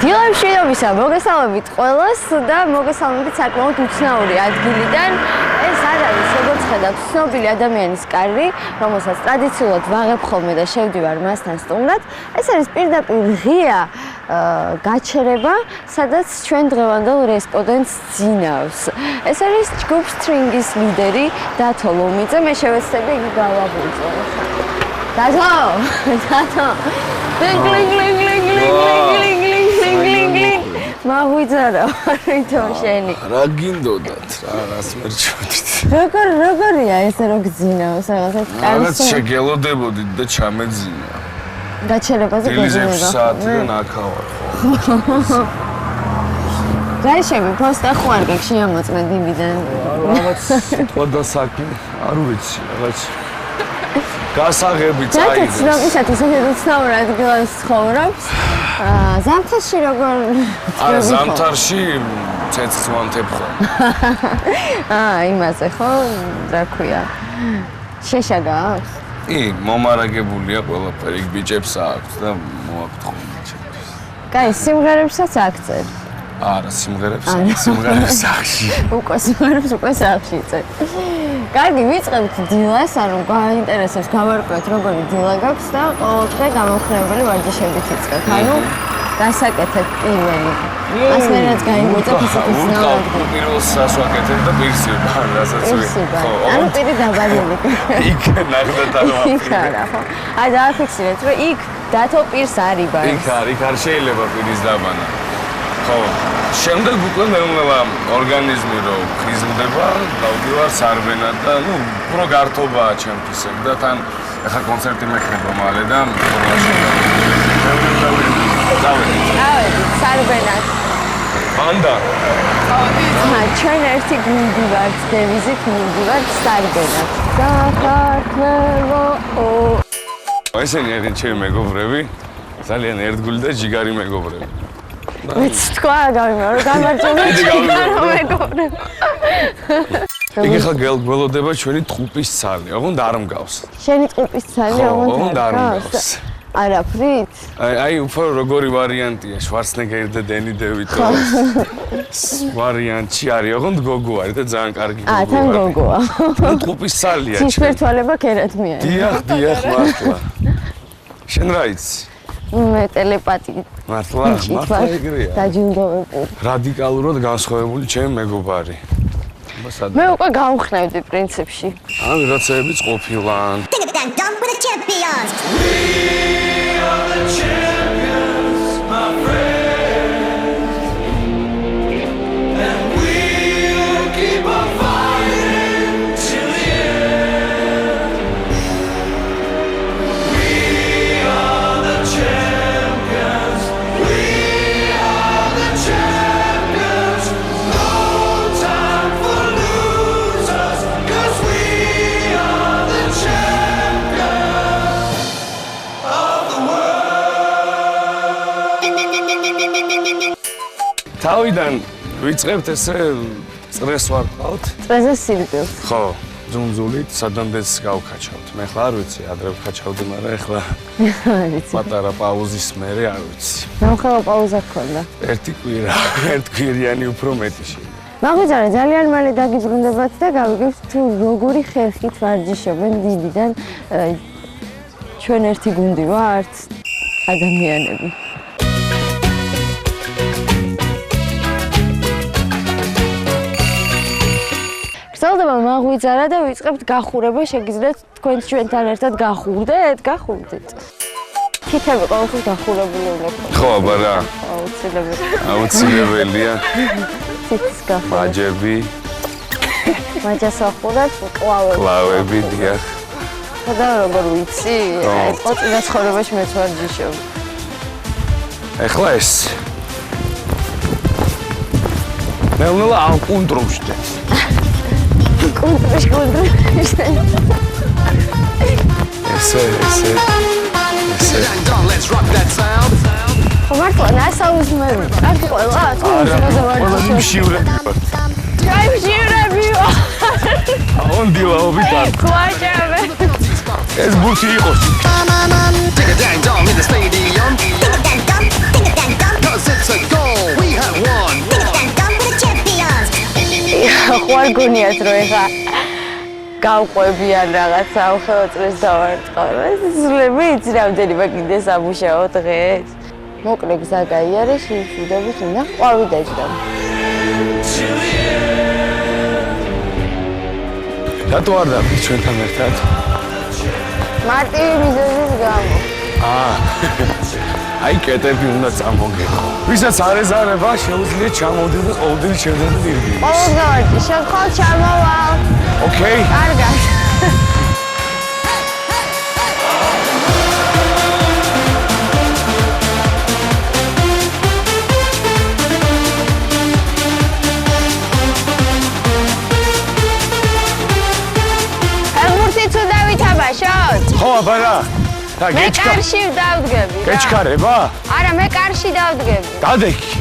დილამშვიდობისა, მოგესალმებით ყველას და მოგესალმებით საკმაოდ უცნაური ადგილიდან. ეს არის როგორც ხედავთ, ცნობილი ადამიანის კარი, რომელსაც ტრადიციულად ვაღებ ხოლმე და შევდივარ მასთან სტუმრად. ეს არის პირდაპირ ღია გაჩერება, სადაც ჩვენ დღევანდელ რესპონდენტს ძინავს. ეს არის ჯგუფ String-ის ლიდერი დათო ლომიძე. მე შევეცდები იგი გავაბულწო. დათო. მაღვიძარა რითო შენი რა გინდოდათ რას მერჩოდით როგორია ესე რო გძინავს რაღაც შეგელოდებოდით და ჩამეძინა გაჩერებაზე გეძინება საათიდან აქავარ გაიშები პოსტა ხო არ გექ შეამოწმე დილიდან რაღაც სიტყვა და საქმე არ ვიცი რაღაც გასაღები წაიღეს ისეთი ცნობილ ადგილას ცხოვრობს ზამთარში როგორ არა ზამთარში ცეცხლს ვანთებ ხო იმაზე ხო რა ქვია შეშა გაქვს მომარაგებულია ყველაფერი იქ ბიჭებს აქვს და მოაქვთ ხოლმე ბიჭებს კაი სიმღერებსაც აქცევ არა სიმღერებს სახში უკვე სახში წერ კარგი ვიწყებთ დილას ანუ გაინტერესებს გავარკვევთ როგორი დილა გაქვს და ყოველდღე გამოხმარებელი ვარჯიშებით იწყებთ ანუ გასაკეთებ პირველი მას მე რაც გაიგოწებ ისეთი ძნაური პირველს ასვაკეთებ და პირსი რასაც ხო ანუ პირი დაბალული იქ ნახდა დავაფიქრე არა ხო აი დააფიქსირეთ რომ იქ დათო პირს არიბარ იქ არ შეიძლება პირის დაბანა ხო შემდეგ უკვე მეუღლა ორგანიზმი რო ხიზლდება დავდივარ სარბენად და ნუ უფრო გართობაა ჩემთვის ეგ და თან ახლა კონცერტი მექნება მალე და დავედით სარბენად ანდა ჩვენ ერთი გუნდი ვართ დევიზით მივდივართ სარბენად საქართველო ესენი არიან ჩემი მეგობრები ძალიან ერთგული და ჯიგარი მეგობრები მეც თქვა გამიმარო გამარჯობა ჯიგარო მეგობრები იგი ხა გველოდება ჩვენი ტყუპის ცალი ოღონდ არ მგავს შენი ტყუპის ცალი ოღონდ არ მგავს არაფრით აი უფრო როგორი ვარიანტია შვარცნეგერი და დენი დევიტო ვარიანტი არის ოღონდ გოგო არის და ძალიან კარგი გოგოა თან გოგოა ტყუპის ცალია ცისფერთვალება კერათმია დიახ მართლა შენ რა იცი მე ტელეპათი მართლა ეგრეა დაჯილდოვებული რადიკალურად განსხვავებული ჩემი მეგობარი მე უკვე გავხნევდი პრინციპში ან რაღაცებიც ყოფილან თავიდან ვიწყებთ ესე წრეს ვარყავთ. წრეზე სირბილს. ხო, ძუნძულით სადამდეც გავქაჩავთ. მე ხლა არ ვიცი, ადრე ვქაჩავდი, მაგრამ ეხლა პატარა პაუზის მერე არ ვიცი. ნახევა პაუზა გქონდა. ერთი კვირიანი უფრო მეტი შეიძლება. მაღვიძარა ძალიან მალე დაგიბრუნდებათ და გავიგებთ თუ როგორი ხერხით ვარჯიშობენ დილიდან ჩვენ ერთი გუნდი ვართ ადამიანები. გრძელდება მაღვიძარა და ვიწყებთ გახურება, შეგიძლიათ თქვენც ჩვენთან ერთად გახურდეთ. ქითები ყოველთვის გახურებული უნდა იყოს. ხო, აბა რა. აუცილებელია. ციცის გახურება. მაჯები. მაჯას ახურებთ, კლავები, დიახ. და როგორ ვიცი? აი, ყოველ ცხოვრებაში მეც ვარჯიშობ. ეხლა ეს. მე უნდა ამკუნტროვშდე. კონტროლ. ესე. ხომართლა ნასაუზმელი. აქ ყველა თუნდაც ვარჯიშობ. მშივრები ვარ. მშივრები ვარ. ონდილაობით არ. ხვაჭავე. ეს ბუთი იყოს. Take a dang dong in the stadium. Cause it's a ხო არ გონიათ რომ ეხა გავყვებიან რაღაცა უხელო წრეს დავარტყავ. ზლები იცი რამდენიმე კიდე სამუშაო დღეს. მოკლე გზა გაიარე შევხვდებით უნდა ყვავი დაჭდა. რატო არ დაფიქრე ჩვენთან ერთად? მარტივი მიზეზის გამო. აი კეტები უნდა წამოგეხო. ვისაც არ ეზარება, შეუძლია ჩამოვიდეს და ყოველდღე შევდები ირგვლივ. ყოველდღე შევხვალ ჩამოვალ. ოკეი. კარგად. ფეხბურთი თუ დავითაბაშოთ? ხო, აბარა. და მე კარში დავდგები. გეჩქარება? არა, მე კარში დავდგები. დადექი.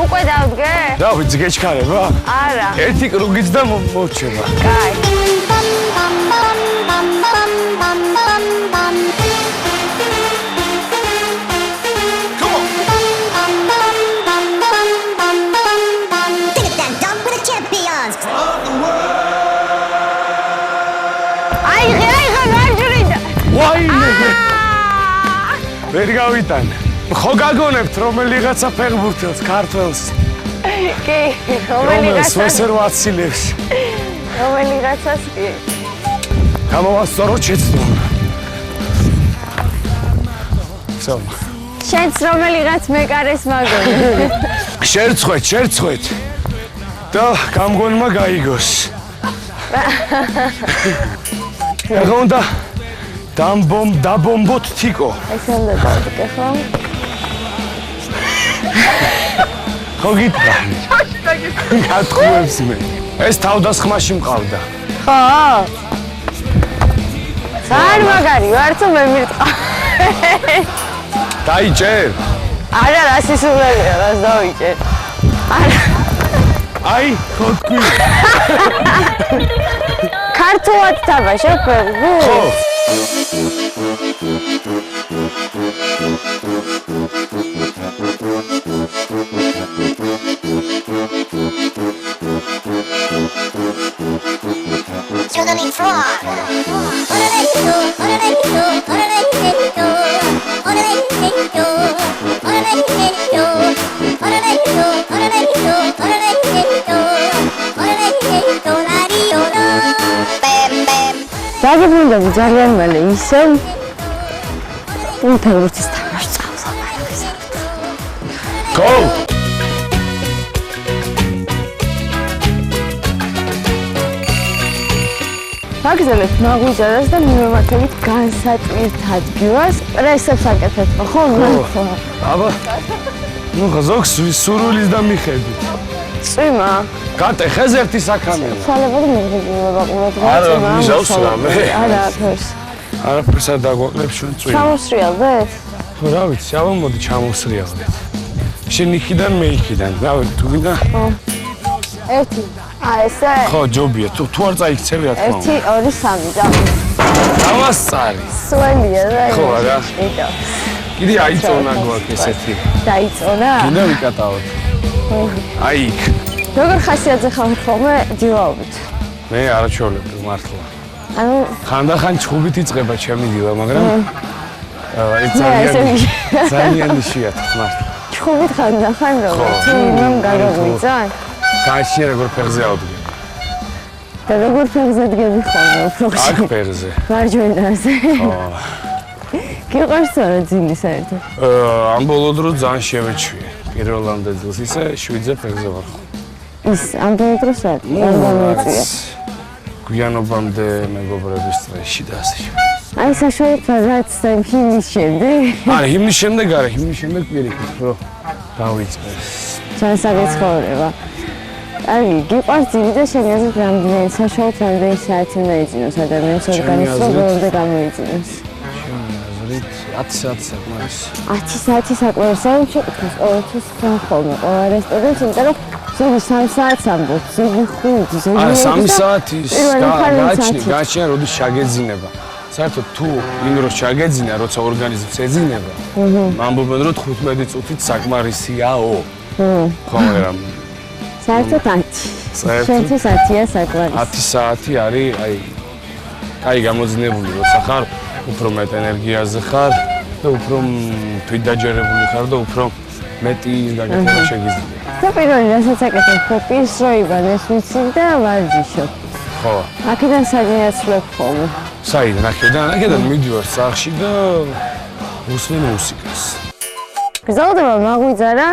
უკვე დავდგე? რა ვიცი, გეჩქარება? არა. ერთი კრუგიც და მოჩება. კაი. ვერ გავიტანე. ხო გაგონებთ რომელიღაცა ფეხბურთელს, ქართველს. კი, რომელიღაცა ვესერ ვაცილებს. რომელიღაცას კი. გამოვასწოროთ შეცდო. всё. შენც რომელიღაც მეკარეს მაგონი. შერცხვეთ. და გამგონმა გაიგოს. ეხლა უნდა დაბომბოთ თიკო. ესე უნდა დავდგე ხო? ხო გითხრა. გათხოვებს მე. ეს თავდასხმაში მყავდა. ხო? ძალიან მაგარი ვარ თუ მე მირტყა. დაიჭერ. არა, რა სისულელია, რას დავიჭერ. არა. აი, ხო თქვი. ქართულად თამაშობ ფეხბურთს? ხო. დაგებრუნდები ძალიან მალე ისევ ფეხბურთის თამაშს წავსაბარებს. Go! მაგზელეთ მაგვიჯერას და მიმართებით განსატვირთ ადგილას პრესებს აკეთებ ხო? აბა. ნუ ზოგს სურვილის და მიხედვით. წვიმა. გატეხეს ერთი საქანელა. ხალებოდი მეგრიგება ყურად არა, მიზავს რამე. არა, ფერს. არაფერს არ დაგვაკლებს ჩვენ წვიმა. ჩამოსრიალდეთ? ხო, რა ვიცი, აბა მოდი ჩამოსრიალდეთ. შენ იქიდან მე იქიდან, რა ვიცი, თუ გინდა? ხო. ერთი. ესე? ხო, ჯობია, თუ არ წაიქცევი რა თქმა უნდა. 1 2 3 და. დავასწარი. სველია და. ხო, არა. იტო. კიდე აიწონა გვაქვს ესეთი. დაიწონა? გინდა ვიკატავოთ. აი იქ. როგორ ხასიათზე ხარ ხოლმე დილაობით? მე არაჩვეულებრივ მართლა. ანუ ხანდახან ჩხუბით იწყება ჩემი დილა, მაგრამ ეს ძალიან იშვიათად მართლა. ჩხუბით ხანდახან როგორ თუ იმამ გადაგვიწან? გააჩნია როგორ ფეხზე ავდგე. და როგორ ფეხზე დგები ხოლმე უფრო აქ ფეხზე. მარჯვენაზე. ხო. გიყვარს რა ძილი საერთოდ? ამ ბოლო დრო ძალიან შევეჩვიე. პირველამდე ძილს ისე 7-ზე ფეხზე ვარ. ის ამ ბოლო დროს რა გამოიწვია? გვიანობამდე მეგობრების წრეში და ასე შემდეგ. აი საშუალება რაც ჰიმნის შემდეგ. არა, ჰიმნის შემდეგ არა, ჰიმნის შემდეგ პირიქით, რომ დავიწყე. ჩანსაღი ცხოვრება. აი, გიყვარს ძილი და შენი აზრით რამდენი საშუალოდ რამდენი საათი უნდა იძინოს ადამიანს ორგანიზმს როგორ გამოიძინოს? შენი აზრით 10 საათი საკმარისი. 10 საათი საკმარისი. ამ შეკითხვის ყოველთვის ხომ ხოლმე ყველა რესტორანს, იმიტომ რომ ზოგი 3 საათს ამბობ, ზოგი 5, ზოგი 6. 3 საათის გააჩნია, როდის ჩაგეძინება. საერთოდ თუ იმ დროს ჩაგეძინა, როცა ორგანიზმს ეძინება, ამბობენ რომ 15 წუთით საკმარისიაო. ხო, მაგრამ საერთოდ 10. საერთოდ შენთვის 10-ია საკლარი. 10 საათი არის, აი გამოძნებული, როცა ხარ, უფრო მეტ ენერგიაზე ხარ და უფრო თვით დაჯერებული ხარ და უფრო მეტი გაკეთება შეგიძლია. და პირველი რასაც აკეთებ, პირს რო იბანეს ვიცი და ვარჯიშობ. ხო. აქედან საინაცვლებ ხოლმე. საიდან აქედან მიდივარ სახლში და უსმენ მუსიკას. გზაუდება მაგვიძარა,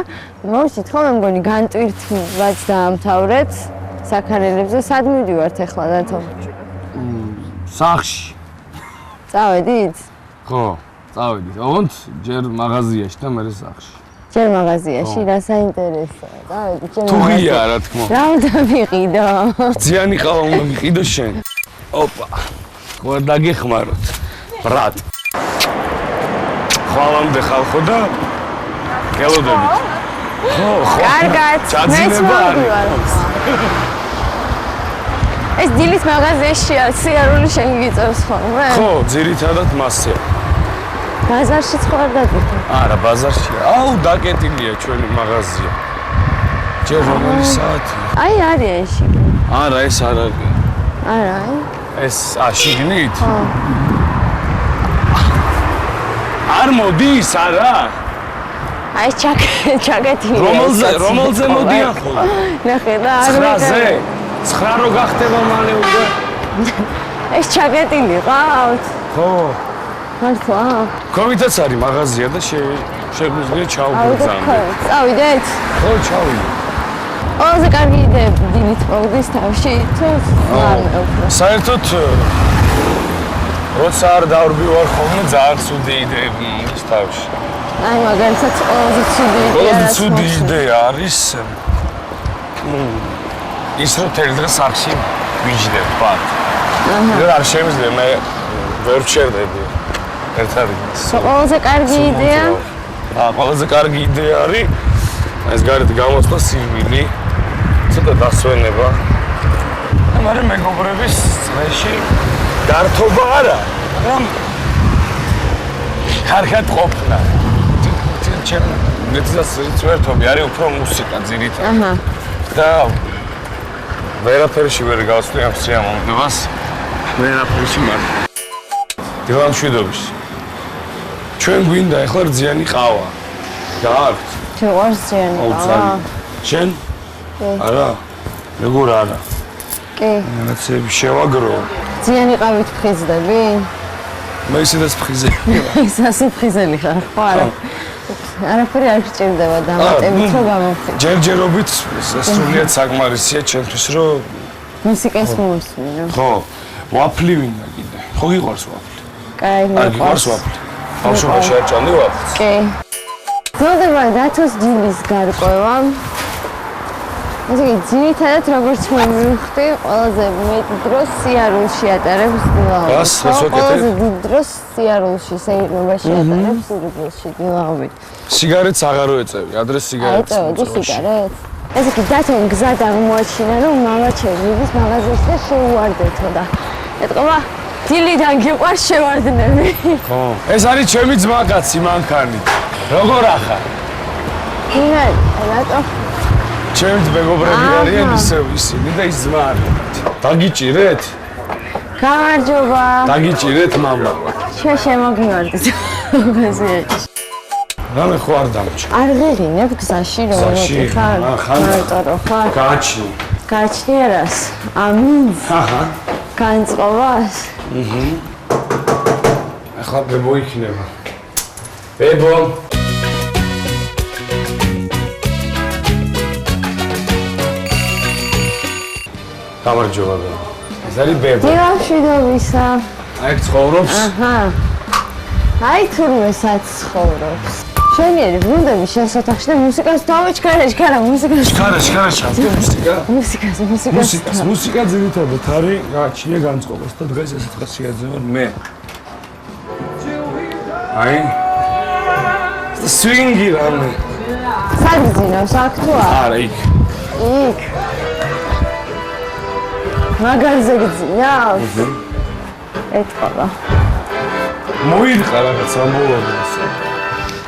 მოვშით ხოლმე მგონი განტვირთված დაამთავრეთ საქანელებზე, სად მიდივართ ახლა დათო? სახლში. წავედით? ხო, წავედით. ოღონდ ჯერ მაღაზიაში და მერე სახლში. ჯერ მაღაზიაში, რა საინტერესოა. წავედით ჯერ. თუ ღია რა თქმა უნდა. რა უნდა ვიყიდო? ძიანი ყავა უნდა ვიყიდო შენ. ოპა. ყوار დაგეხმაროთ. ბრატ. ხვალამდე ხალხო და გელოდებით. ხო. კარგად. ჩაძინება არის. ეს დილის მაღაზიაშია, სიარული შენ გიწევს ხოლმე? ხო, ძირითადად მასეა. ბაზარშიც ხარ დაგიხო? არა, ბაზარშია. აუ, დაკეტილია ჩვენი მაღაზია. ჯერ რომელი საათია? აი, არის ეს. არა, ეს არ არის. არა, აი. ეს შიგნით? ხო. არ მოდის, არა? აი, ჩაკეტილი. რომელზე მოდიან ხოლმე? ნახე და არ მიწაზე. 9 რო გახდება მალე უკვე. ეს ჩაკეტილი ყავთ? ხო. მართლა? კომიტეტს არის მაღაზია და შეგვიძლია ჩავგრძამდე. წავიდეთ? ხო, ჩავიდე. ყველაზე კარგი იდეები დილით მოვიდეს თავში, თუ არა? საერთოდ როცა არ დავრბივარ ხოლმე, ძალიან ცუდი იდეები მომდის თავში. აი, მაგალითად, ყველაზე ცუდი იდეა არის ის რომ თელ დღე სახლში ვიჯდებ ბათ. აჰა. არ შემიძლია მე ვერ ვჩერდები ერთ ადგილას. ყველაზე კარგი იდეა? ყველაზე კარგი იდეა არის ეს გარეთ გამოსვლა სირბილი, ცოტა დასვენება. მაგრამ მეგობრების წრეში გართობა არა, მაგრამ კარგად ყოფნა. ჩემ მეცას წვერთობი არის უფრო მუსიკა ძირითადად. აჰა. და ვერაფერში ვერ გავსვლი ამ სიამოვნებას. ვერაფერში მარტო. დილამშვიდობის. ჩვენ გვინდა ახლა რძიანი ყავა. გააქვთ? შეყვარს რძიანი ყავა? შენ? არა. როგორ არა? კი. რაღაცები შევაგრო. რძიანი ყავით ფხიზდები? მე ისედაც ფხიზელი. ისე ფხიზელი ხარ, ხო არა? არაფერი არ გჭირდება დამატებით რომ გამოვხდი. ჯერჯერობით სრულიად საკმარისია ჩემთვის რომ მუსიკას მოვსმინო. ხო, ვაფლი მინდა კიდე. ხო გიყვარს ვაფლი? კაი, გიყვარს ვაფლი. ბავშვობაში არ ჭამდი ვაფლს? კი. გზნობა დათოს დილის გარკვევა. ესე იგი, ძირითადად როგორც მე მივხვდი, ყველაზე მეტ დროს სიარულში ატარებს დილაობით. ყველაზე დიდ დროს სიარულში, საერთობაში ატარებს სიარულში დილაობით. სიგარეტს აღარ ვეწევი, ადრე სიგარეტს ვეწევდი სიგარეტს. ესე იგი, დათომ გზა აღმოაჩინა, რომ მამა ჩემს მაღაზიაში და შეუვარდეთო და ეთქობა, დილიდან გიყვარს შევარდნები. ხო, ეს არის ჩემი ძმაკაცი მანქანი. როგორ ახარ? იმენ, რატო? ჩემს მეგობრები არიან ისინი და ის ძმა არის. დაგიჭირეთ? გამარჯობა. დაგიჭირეთ მამა. შენ შემოგივარდით. რამე ხო არ დამჭა. არ ღირინებ გზაში რომ მოკითხარ? მარტო რო ხარ? გაჩნი. გაჩნი არას? ამინს? აჰა. განწყობას? ახლა ბებო იქნება. ბებო. გამარჯობა ბებო. ეს არის ბებო. დილამშვიდობისა. აი ცხოვრობს? აჰა. აი თურმე საცხოვრობს. შენიერი ბრუნდები შენს ოთახში და მუსიკას დავაჩქარა, მუსიკას. ჩქარა, ჩავდი მუსიკა. მუსიკა ძირითადად არის გააჩნია განწყობას და დღეს ესეც ხასიათზე მე. აი. სვინგი რამე. საგზინავს აქ თუ არა? არა, იქ. იქ. მაგარზე გძინავს? ეთქობა. მოიდგა რაღაც ამბოლოს.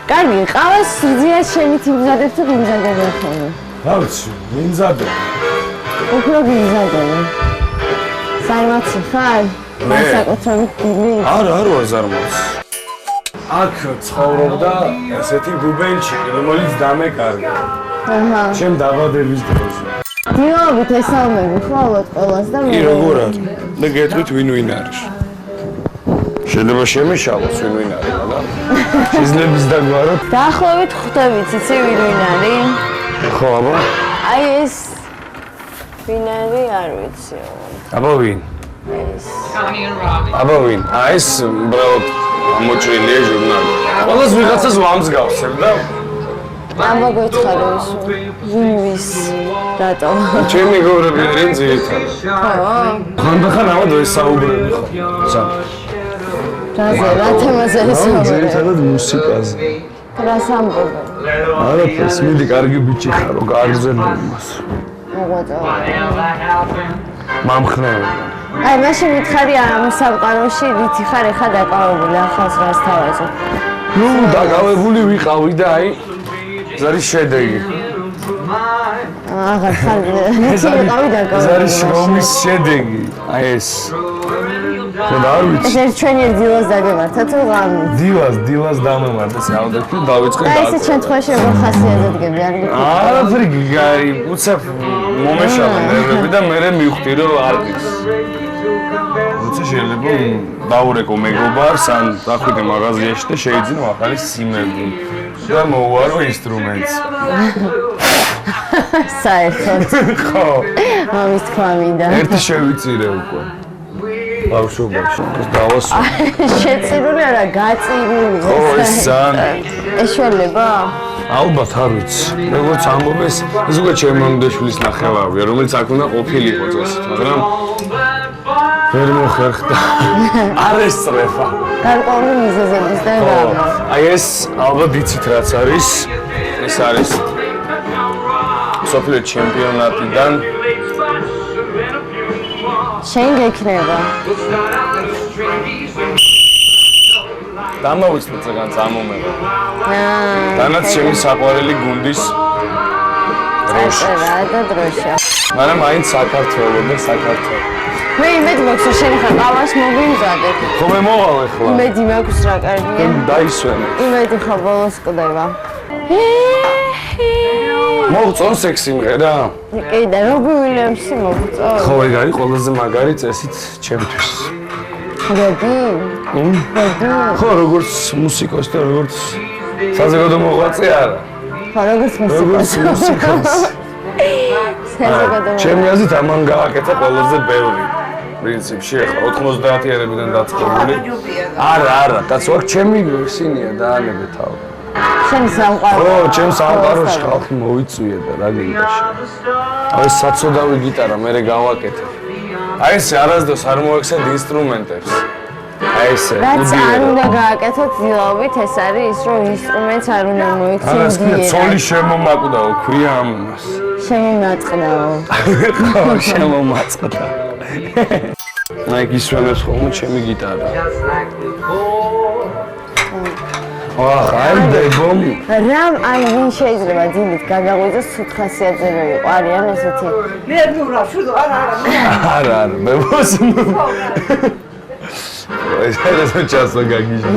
კარგი, ყავას რძიას შენით იმზადებ თუ იმზადებენ ხოლმე? რა ვიცი, მიმზადებ. უფრო გიზარდები. ზარმაცი ხარ? მე? საკუთრებით გილი? არა ვარ ზარმაცი. აქ ცხოვრობდა ესეთი გუბენჩი, რომელიც დამეკარგა. აჰა. ჩემ დაბადების დროზე. დილობით ესალმები ხოლმე ყველას და მე. კი როგორ არის? და გეტყვით ვინ არის? შეიძლება შემეშალოს ვინ არის, მაგრამ შეიძლება დაგვაროთ. დაახლოებით ხვდებით, იცი ვინ არის? ხო, აბა. აი ეს ვინ არის, არ ვიცი. აბა ვინ? ეს აბა ვინ? ეს უბრალოდ ამოჭრილია ჟურნალი. ყველას ვიღაცას ვამსგავსებ და აბა გეცხარო ის ვინ ვის რატო? ჩემი მეგობრები არიან ძირითადად. ხო? ხანდახან ამად ვესაუბრები ხო. რაზე, რა თემაზე ისაუბრე? ძირითადად მუსიკაზე. რა სამბობო? არაფერს, მიდი კარგი ბიჭი ხარო, გააგზავნე მას. მოგვაწევ. მამხნევი. აი, მაშინ მითხარი ამ სამყაროში რითი ხარ ეხა დაკავებული ახალს რას თავაზე? ნუ დაკავებული ვიყავი და აი ეს არის შედეგი. აღარ ხარ ეს ვიყავი დაკავებული. ეს არის შრომის შედეგი. აი ეს. ხო და არ ვიცი. ეს ერთ ჩვენი დილას დაგემართა თუ ღამე? დილას დამემართა საუბარი და დავიწყე და ესე შემთხვევაში როგორ ხასიათდებები არ გიქნა? არაფერი გიგარი, უცებ მომეშალა ნერვები და მე მივხვდი რომ არ გიქს. როცა შეიძლება დაურეკო მეგობარს ან დახვიდე მაღაზიაში და შეიძინო ახალი სიმები და მოვარო ინსტრუმენტს. საერთოდ. ხო. ამის თქვა მინდა. ერთი შევიწირე უკვე. ბავშვობაში ეს დავასვა. შეწირული არა, გაწირული. ხო, ეს ძალიან. ეშველება? ალბათ არ ვიცი. როგორც ამბობენ, ეს უკვე ჩემი მამდაშვილის ნახევარია, რომელიც აქ უნდა ყოფილიყო წესით, მაგრამ ვერ მოხერხდა. არ ესწრება. გარკვეული მიზეზების და რამე. აი ეს ალბათ იცით რაც არის. ეს არის სოფლიო ჩემპიონატიდან შენ გექნება. დამავიწყდა ძალიან წამომება. აა. დანაც ჩემი საყვარელი გუნდის დროშა. და დროშა. მაგრამ აინც საქართველოს და საქართველოს. მე იმედი მაქვს რომ შენ ხარ ყავას მოგვიმზადებ. ხო მე მოვალ ახლა. იმედი მაქვს რა კარგია. დაისვენე. იმედი ხო ბოლოს ყდება. მოგწონს ეგ სიმღერა? კი და რობი უილიამსი მოგწონს. ხო ეგ არის ყველაზე მაგარი წესით ჩემთვის. რობი? ხო როგორც მუსიკოსი და როგორც საზოგადო მოღვაწე არა. ხო როგორც მუსიკოსი. საზოგადო. ჩემი აზრით ამან გააკეთა ყველაზე ბევრი. პრინციპში ახლა 90-იანებიდან დაწყებული. არა, კაც ვარ ჩემი სინია დაანებე თავი. შენი სამყარო. ხო, ჩემ სამყაროში ხალხი მოიწვია და რა გინდაში. აი საცოდავი გიტარა მე გავაკეთე. აი ეს არასდროს არ მოექცეთ ინსტრუმენტებს. აი ესე. რაც არ უნდა გააკეთოთ დილობით, ეს არის ის რომ ინსტრუმენტს არ უნდა მოიქცეთ. არა, ეს ცოლი შემომაკვდაო, ქვია ამას. შემომაწყდაო. ხო, შემომაწყდა. აი გისვენებს ხოლმე ჩემი გიტარა. აი დებომ. რამ აი ვინ შეიძლება დილით გაგაღვიძოს სუთ ხასიათზე რო იყო, არიან ესეთი. არა, მე მოსნუ. ეს ჩასო გაგიჟე.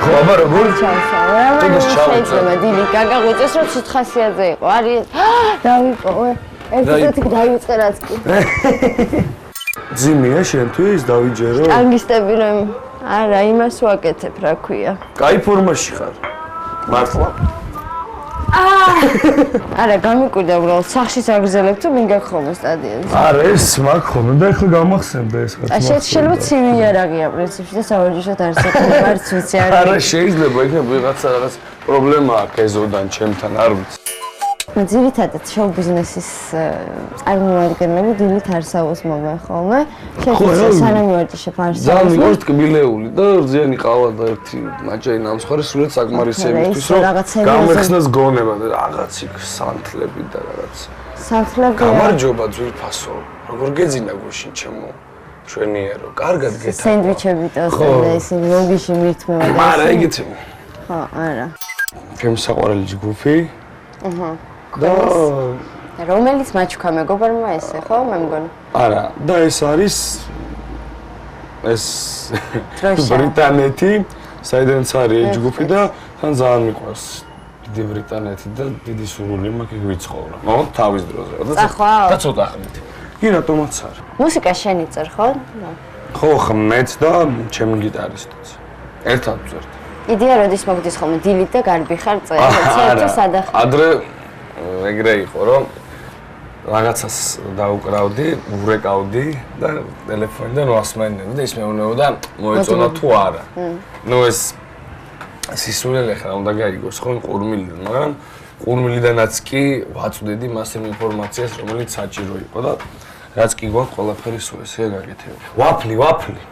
ხო, აბა როგორ? ჩავსვა. რამ შეიძლება დილით გაგაღვიძოს რომ სუთ ხასიათზე იყო, არის. დავიპოვე. ესეთი დაიწყე რაც კი. ძიმია შენთვის დავიჯერო? ანგისტები რომ არა, იმას ვაკეთებ, რა ქვია. კაი ფორმაში ხარ. მართლა. არა, გამიკვირდა უბრალოდ სახში საგრძელებ თუ მინდა ხოლმე სტადიონზე. არა, ეს მაგ ხოლმე და ეხლა გამახსენდა ეს რაც. შეიძლება ცივი იარაღია პრინციპში და საერთოდ არ საკუთარ არც ვიცი არ. არა, შეიძლება იქნება ვიღაცა რაღაც პრობლემა აქვს ეზოდან ჩემთან, არ ვიცი. ძირითადად შოუ ბიზნესის წარმომადგენლები დილით არსაუს მომენ ხოლმე. შეიძლება სანამივარჯიშებ არსაუს. ძალიან მიყვარს ტკბილეული და რძიანი ყავა და ერთი მაჭაი ნამსხარი სულეთ საკმარისებისთვის რომ გამეხსნას გონება და რაღაც იქ სანთლები და რაღაც. სანთლები. გამარჯობა ძვირფასო. როგორ გეძინა გუშინ ჩემო? ჩვენიერო, კარგად გეთა. სენდვიჩები ტოსტები და ისინი ლოგიში მირთმევა და. არა, ეგეთი. ხო, არა. ჩემი საყვარელი ჯგუფი. აჰა. და რომელიც მაჩქა მეგობარმა ესე, ხო? მე მგონი. არა, და ეს არის ეს დროშა. ბრიტანეთი, საიდანაც არის ეს ჯგუფი და თან ძალიან მიყვარს დიდი ბრიტანეთი და დიდი სურვილი მაქვს იქ ვიცხოვრა. მაგრამ თავის დროზე. წახვალ? და ცოტა ხნით. კი, რატომაც არა. მუსიკა შენი წერ, ხო? ხო, მეც და ჩემი გიტარისტიც. ერთად ვწერთ. იდეა როდის მოგდის ხოლმე დილით და გარბი ხარ წერს სადახ. ადრე ეგრე იყო, რომ რაღაცას დაუკრავდი, ურეკავდი და ტელეფონიდან ვასმენდი და ის მეუბნებოდა მოეწონა თუ არა. ნუ ეს სისულელე ხარ უნდა გაიგოს ხო ყურმილიდან, მაგრამ ყურმილიდანაც კი ვაწვდედი მას იმ ინფორმაციას, რომელიც საჭირო იყო და რაც კი გვაქვს ყველაფერი სულ ესე გაკეთებული. ვაფლი.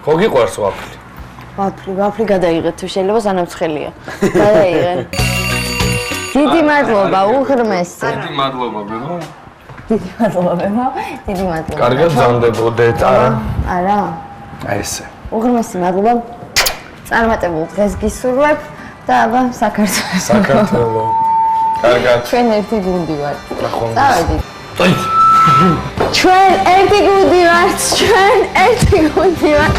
ხო გიყვარს ვაფლი? ვაფლი გადაიღეთ თუ შეიძლება სანამცხელია. გადაიღენ. დიდი მადლობა, უღრმესი. დიდი მადლობა, ბებო. დიდი მადლობა. კარგად ზამდებოდეთ, არა. აი ესე. უღრმესი მადლობა. წარმატებულ დღეს გისურვებ და აბა საქართველოს. საქართველო. კარგად. ჩვენ ერთი გუნდი ვართ. ნახონ. წავედით. წაით. ჩვენ ერთი გუნდი ვართ.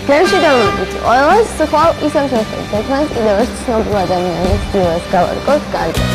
გემში დავუკვირდით ყველას, ხვალ ისევ შევხვდით. თქვენ კიდევ ერთ ცნობილ ადამიანს დილას გავარკვევთ, კარგად.